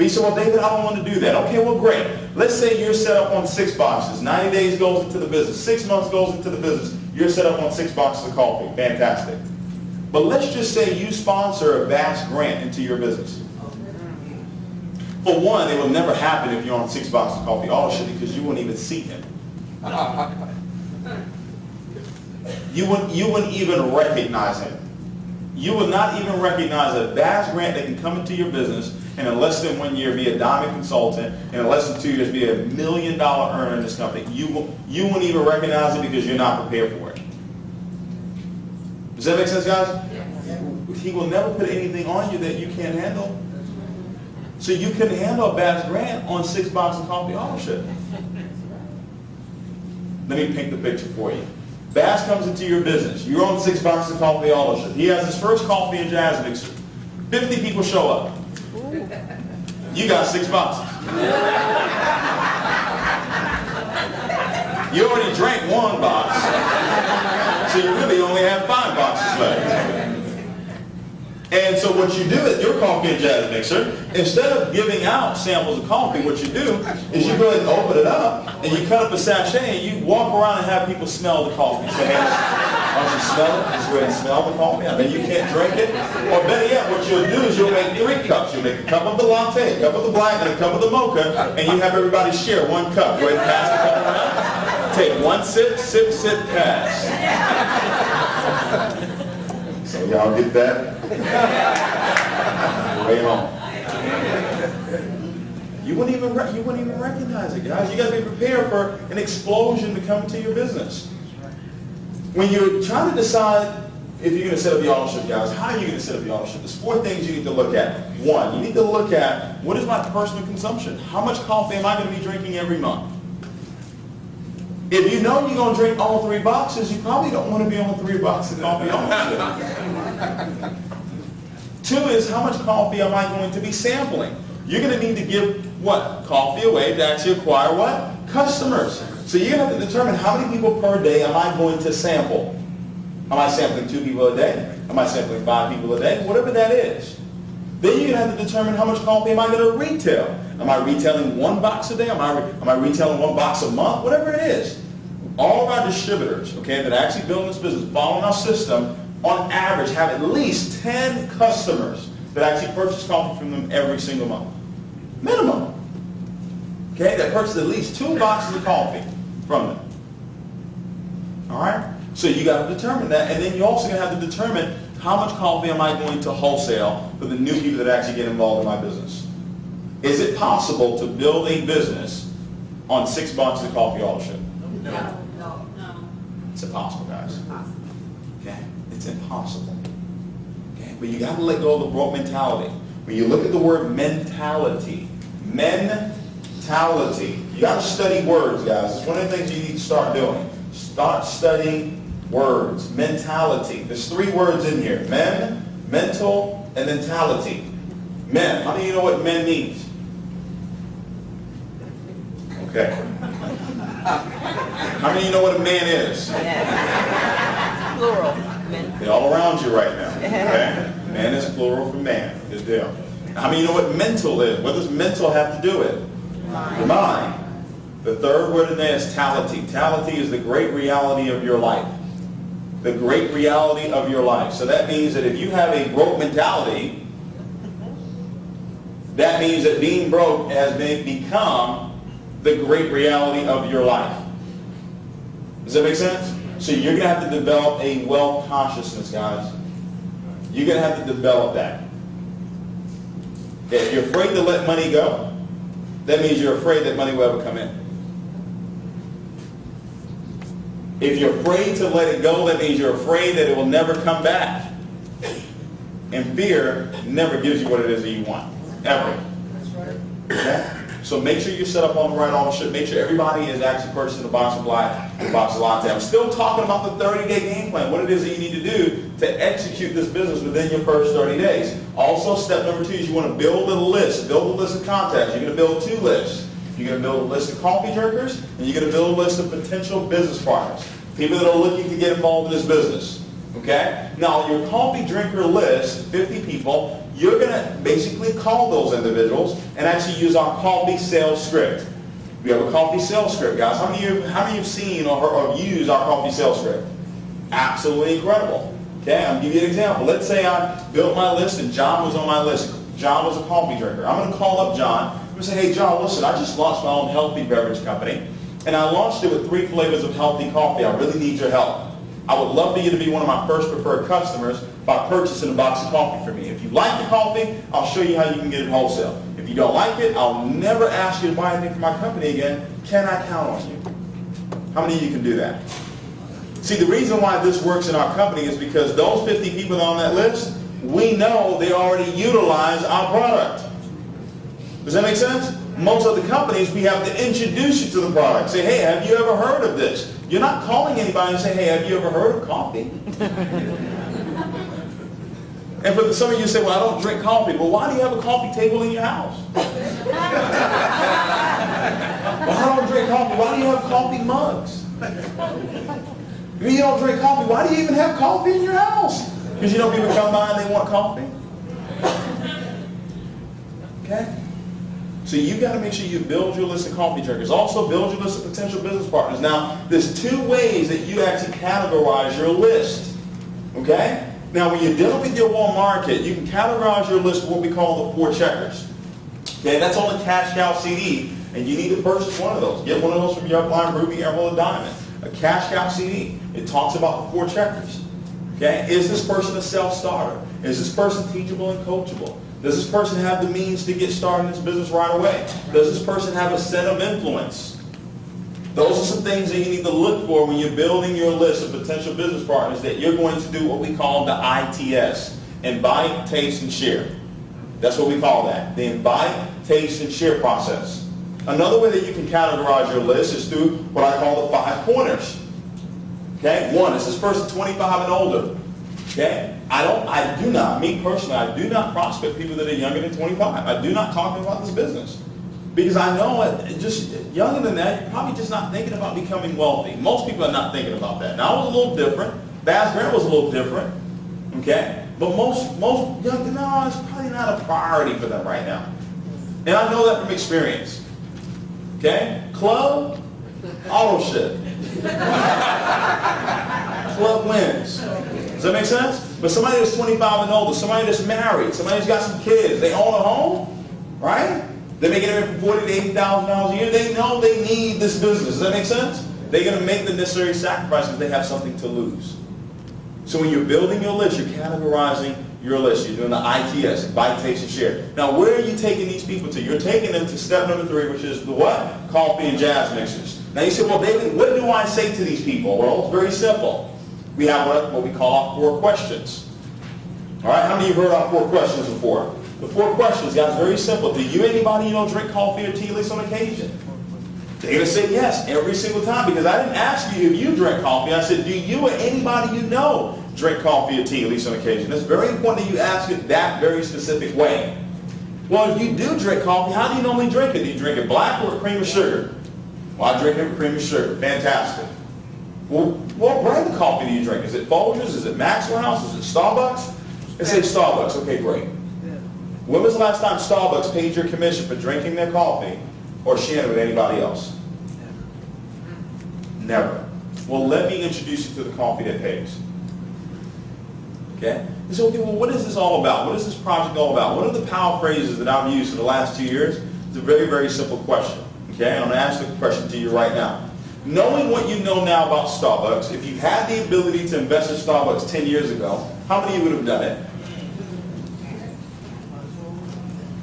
But you say, well, David, I don't want to do that. Okay, well, great. Let's say you're set up on 6 boxes. 90 days goes into the business. 6 months goes into the business. You're set up on 6 boxes of coffee. Fantastic. But let's just say you sponsor a vast grant into your business. For one, it will never happen if you're on 6 boxes of coffee auto because you wouldn't even see him. You wouldn't even recognize him. You would not even recognize a vast grant that can come into your business and in less than 1 year be a diamond consultant, and in less than 2 years be $1 million earner in this company. You wouldn't even recognize it because you're not prepared for it. Does that make sense, guys? Yeah. He will never put anything on you that you can't handle. So you can handle a vast grant on 6 boxes of coffee ownership. Let me paint the picture for you. Bass comes into your business. You're on 6 boxes of coffee ownership. He has his first coffee and jazz mixer. 50 people show up. Ooh. You got 6 boxes. You already drank 1 box, so you really only have 5 boxes left. And so what you do at your coffee and jazz mixer, instead of giving out samples of coffee, what you do is you go ahead and open it up, and you cut up a sachet, and you walk around and have people smell the coffee. Say, hey, why don't you smell it? Just go ahead and smell the coffee. I mean, you can't drink it. Or better yet, what you'll do is you'll make 3 cups. You'll make a cup of the latte, a cup of the black, and a cup of the mocha, and you have everybody share 1 cup. Go ahead and pass the cup around. Take 1 sip, sip, sip, pass. So y'all get that? Way home. You wouldn't even recognize it, guys. You got to be prepared for an explosion to come into your business. When you're trying to decide if you're going to set up your ownership, guys, how are you going to set up your ownership? There's 4 things you need to look at. 1, you need to look at what is my personal consumption? How much coffee am I going to be drinking every month? If you know you're going to drink all 3 boxes, you probably don't want to be on 3 boxes of coffee ownership. 2 is how much coffee am I going to be sampling? You're going to need to give what? Coffee away to actually acquire what? Customers. So you have to determine how many people per day am I going to sample. Am I sampling 2 people a day? Am I sampling 5 people a day? Whatever that is. Then you're going to have to determine how much coffee am I going to retail. Am I retailing 1 box a day? Am I retailing 1 box a month? Whatever it is. All of our distributors, okay, that actually build this business, following our system, on average have at least 10 customers that actually purchase coffee from them every single month. Minimum. Okay, that purchase at least 2 boxes of coffee from them. All right? So you got to determine that, and then you're also going to have to determine how much coffee am I going to wholesale for the new people that actually get involved in my business. Is it possible to build a business on 6 boxes of coffee ownership? No. It's impossible, guys. Okay? It's impossible. Okay? But you got to let go of the broke mentality. When you look at the word mentality, mentality, you got to study words, guys. It's one of the things you need to start doing. Start studying words. Mentality. There's 3 words in here. Men, mental, and mentality. Men. How many of you know what men means? Okay. How many of you know what a man is? Yeah. Plural. Men. They're all around you right now. Okay? Man is plural for man. Good deal. How many of you know what mental is? What does mental have to do with? The mind. The 3rd word in there is tality. Tality is the great reality of your life. The great reality of your life. So that means that if you have a broke mentality, that means that being broke has become the great reality of your life. Does that make sense? So you're going to have to develop a wealth consciousness, guys. You're going to have to develop that. If you're afraid to let money go, that means you're afraid that money will ever come in. If you're afraid to let it go, that means you're afraid that it will never come back. And fear never gives you what it is that you want. Ever. That's right. Okay? So make sure you're set up on the right ownership. Make sure everybody is actually purchasing a box of black, a box of latte. I'm still talking about the 30-day game plan, what it is that you need to do to execute this business within your first 30 days. Also, step number 2 is you want to build a list. Build a list of contacts. You're going to build 2 lists. You're going to build a list of coffee drinkers, and you're going to build a list of potential business partners, people that are looking to get involved in this business. Okay? Now, your coffee drinker list, 50 people, you're going to basically call those individuals and actually use our coffee sales script. We have a coffee sales script, guys. How many of you have seen or used our coffee sales script? Absolutely incredible. Okay, I'm going to give you an example. Let's say I built my list and John was on my list. John was a coffee drinker. I'm going to call up John. I'm going to say, hey, John, listen, I just launched my own healthy beverage company, and I launched it with 3 flavors of healthy coffee. I really need your help. I would love for you to be one of my first preferred customers by purchasing a box of coffee for me. If you like the coffee, I'll show you how you can get it wholesale. If you don't like it, I'll never ask you to buy anything from my company again. Can I count on you? How many of you can do that? See, the reason why this works in our company is because those 50 people on that list, we know they already utilize our product. Does that make sense? Most of the companies, we have to introduce you to the product. Say, hey, have you ever heard of this? You're not calling anybody and say, hey, have you ever heard of coffee? And for some of you say, well, I don't drink coffee. Well, why do you have a coffee table in your house? Well, I don't drink coffee. Why do you have coffee mugs? If you don't drink coffee, why do you even have coffee in your house? Because you know people come by and they want coffee. Okay? So you've got to make sure you build your list of coffee drinkers. Also build your list of potential business partners. Now, there's 2 ways that you actually categorize your list. Okay? Now, when you're dealing with your warm market, you can categorize your list with what we call the 4 checkers. Okay? That's on the cash cow CD, and you need to purchase one of those. Get one of those from your upline, Ruby, Emerald, and Diamond. A cash cow CD. It talks about the 4 checkers. Okay? Is this person a self-starter? Is this person teachable and coachable? Does this person have the means to get started in this business right away? Does this person have a set of influence? Those are some things that you need to look for when you're building your list of potential business partners, that you're going to do what we call the ITS. Invite, taste, and share. That's what we call that. The invite, taste, and share process. Another way that you can categorize your list is through what I call the 5 pointers. Okay? 1, is this person 25 and older? Okay? Me personally, I do not prospect people that are younger than 25. I do not talk about this business. Because I know just younger than that, you're probably just not thinking about becoming wealthy. Most people are not thinking about that. Now, I was a little different. Bass Grant was a little different. Okay? But most young, no, it's probably not a priority for them right now. And I know that from experience. Okay? Club, auto ship. Club wins. Does that make sense? But somebody that's 25 and older, somebody that's married, somebody that's got some kids, they own a home, right? They're making anywhere from $40,000 to $80,000 a year. They know they need this business. Does that make sense? They're going to make the necessary sacrifice because they have something to lose. So when you're building your list, you're categorizing your list. You're doing the ITS, invite, taste, and share. Now, where are you taking these people to? You're taking them to step number 3, which is the what? Coffee and jazz mixers. Now, you say, well, David, what do I say to these people? Well, it's very simple. We have what we call our 4 questions. All right, how many of you have heard our 4 questions before? The 4 questions, guys, very simple. Do you, anybody you know, drink coffee or tea at least on occasion? They're going to say yes every single time, because I didn't ask you if you drink coffee. I said, do you or anybody you know drink coffee or tea at least on occasion? It's very important that you ask it that very specific way. Well, if you do drink coffee, how do you normally drink it? Do you drink it black or with cream or sugar? Well, I drink it with cream or sugar. Fantastic. Well, what brand of coffee do you drink? Is it Folgers? Is it Maxwell House? Is it Starbucks? They say Starbucks. Okay, great. When was the last time Starbucks paid your commission for drinking their coffee or sharing it with anybody else? Never. Well, let me introduce you to the coffee that pays. Okay? You say, okay, well, what is this all about? What is this project all about? What are the power phrases that I've used for the last 2 years? It's a very, very simple question. Okay? I'm going to ask the question to you right now. Knowing what you know now about Starbucks, if you had the ability to invest in Starbucks 10 years ago, how many of you would have done it?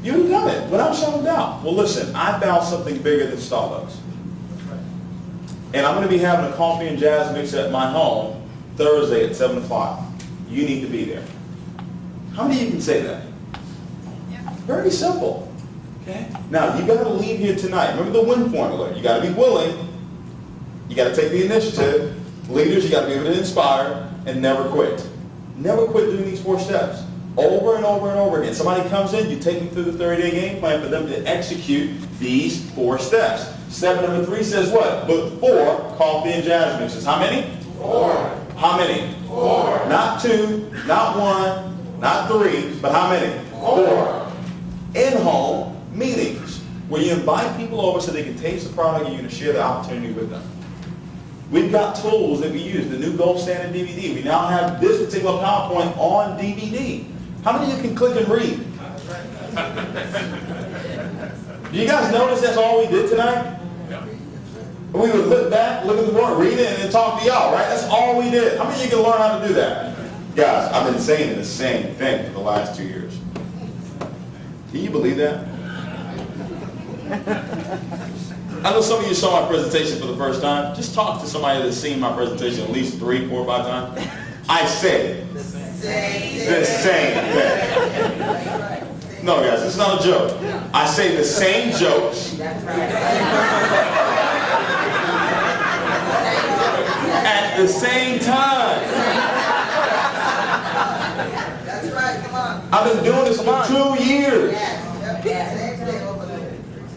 You would have done it without a shadow of doubt. Well, listen, I found something bigger than Starbucks. And I'm going to be having a coffee and jazz mix at my home Thursday at 7 o'clock. You need to be there. How many of you can say that? Very simple. Okay? Now, you got to leave here tonight. Remember the WIN formula. You got to be willing. You got to take the initiative. Leaders, you got to be able to inspire and never quit. Never quit doing these 4 steps. Over and over and over again. Somebody comes in, you take them through the 30-day game plan for them to execute these 4 steps. Step number 3 says what? Book 4 coffee and jazz mixes. How many? 4. How many? 4. Not 2, not 1, not 3, but how many? 4. 4, in-home meetings, where you invite people over so they can taste the product and you're going to share the opportunity with them. We've got tools that we use, the new gold standard DVD. We now have this particular PowerPoint on DVD. How many of you can click and read? Do you guys notice that's all we did tonight? We would look back, look at the board, read it, and then talk to y'all, right? That's all we did. How many of you can learn how to do that? Guys, I've been saying the same thing for the last 2 years. Can you believe that? I know some of you saw my presentation for the first time. Just talk to somebody that's seen my presentation at least 3, 4, 5 times. I said the same thing. No, guys, it's not a joke. I say the same jokes at the same time. That's right, come on. I've been doing this for 2 years.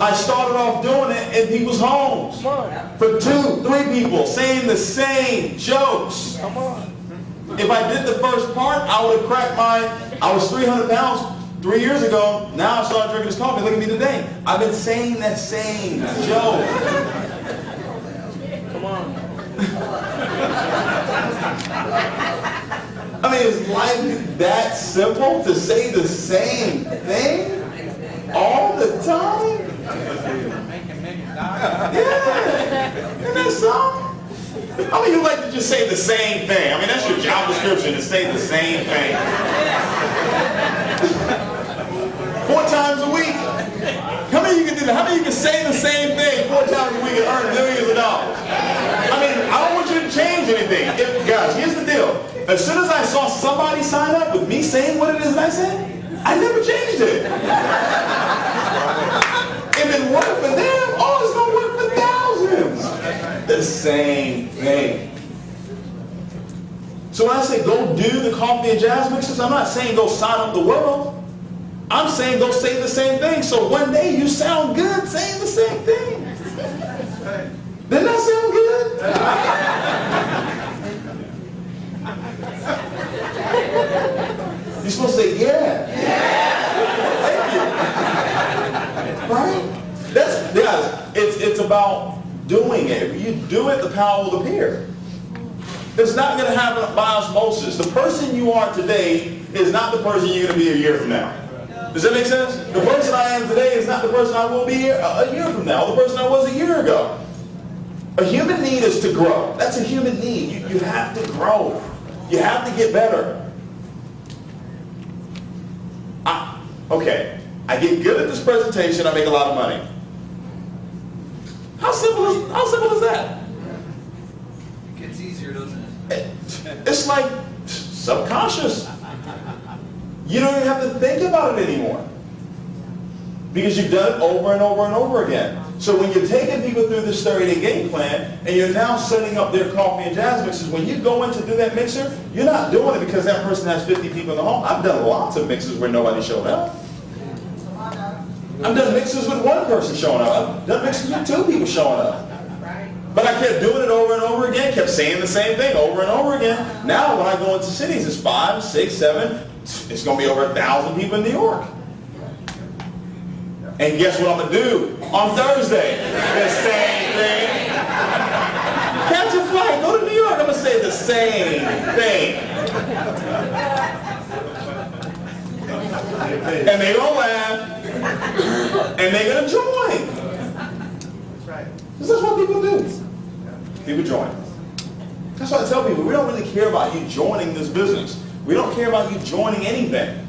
I started off doing it in people's homes for 2, 3 people saying the same jokes. If I did the first part, I would have cracked I was 300 pounds 3 years ago. Now I started drinking this coffee. Look at me today. I've been saying that same joke. Come on. I mean, is life that simple to say the same thing all the time? Yeah. Isn't that something? How many of you like to just say the same thing? I mean, that's your job description, to say the same thing. 4 times a week. How many of you can do that? How many of you can say the same thing 4 times a week and earn millions of dollars? I mean, I don't want you to change anything. Guys, here's the deal. As soon as I saw somebody sign up with me saying what it is that I said, I never changed it. If it worked for them, oh, it's going to work for thousands. The same thing. So when I say go do the coffee and jazz mixes, I'm not saying go sign up the world. I'm saying go say the same thing. So one day you sound good saying the same thing. Didn't that sound good? You're supposed to say, yeah. Thank you. Right? That's, guys, it's about doing it. If you do it, the power will appear. It's not going to happen by osmosis. The person you are today is not the person you're going to be a year from now. Does that make sense? The person I am today is not the person I will be a year from now, or the person I was a year ago. A human need is to grow. That's a human need. You have to grow. You have to get better. Okay, I get good at this presentation, I make a lot of money. How simple is that? It gets easier, doesn't it? It's like subconscious. You don't even have to think about it anymore, because you've done it over and over and over again. So when you're taking people through this 30-day game plan, and you're now setting up their coffee and jazz mixes, when you go in to do that mixer, you're not doing it because that person has 50 people in the home. I've done lots of mixes where nobody showed up. I've done mixes with 1 person showing up. I've done mixes with 2 people showing up. But I kept doing it over and over again, kept saying the same thing over and over again. Now when I go into cities, it's 5, 6, 7, it's going to be over 1,000 people in New York. And guess what I'm going to do on Thursday? The same thing. Catch a flight, go to New York, I'm going to say the same thing. And they're going to laugh, and they're going to join. This is what people do. People join. That's why I tell people, we don't really care about you joining this business. We don't care about you joining anything.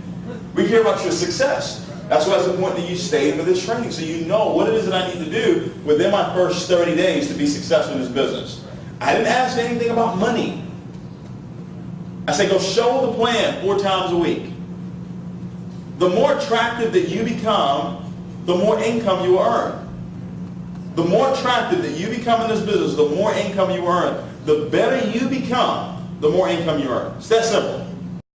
We care about your success. That's why it's important that you stay for this training, so you know what it is that I need to do within my first 30 days to be successful in this business. I didn't ask anything about money. I said, go show the plan 4 times a week. The more attractive that you become, the more income you earn. The more attractive that you become in this business, the more income you earn. The better you become, the more income you earn. It's that simple.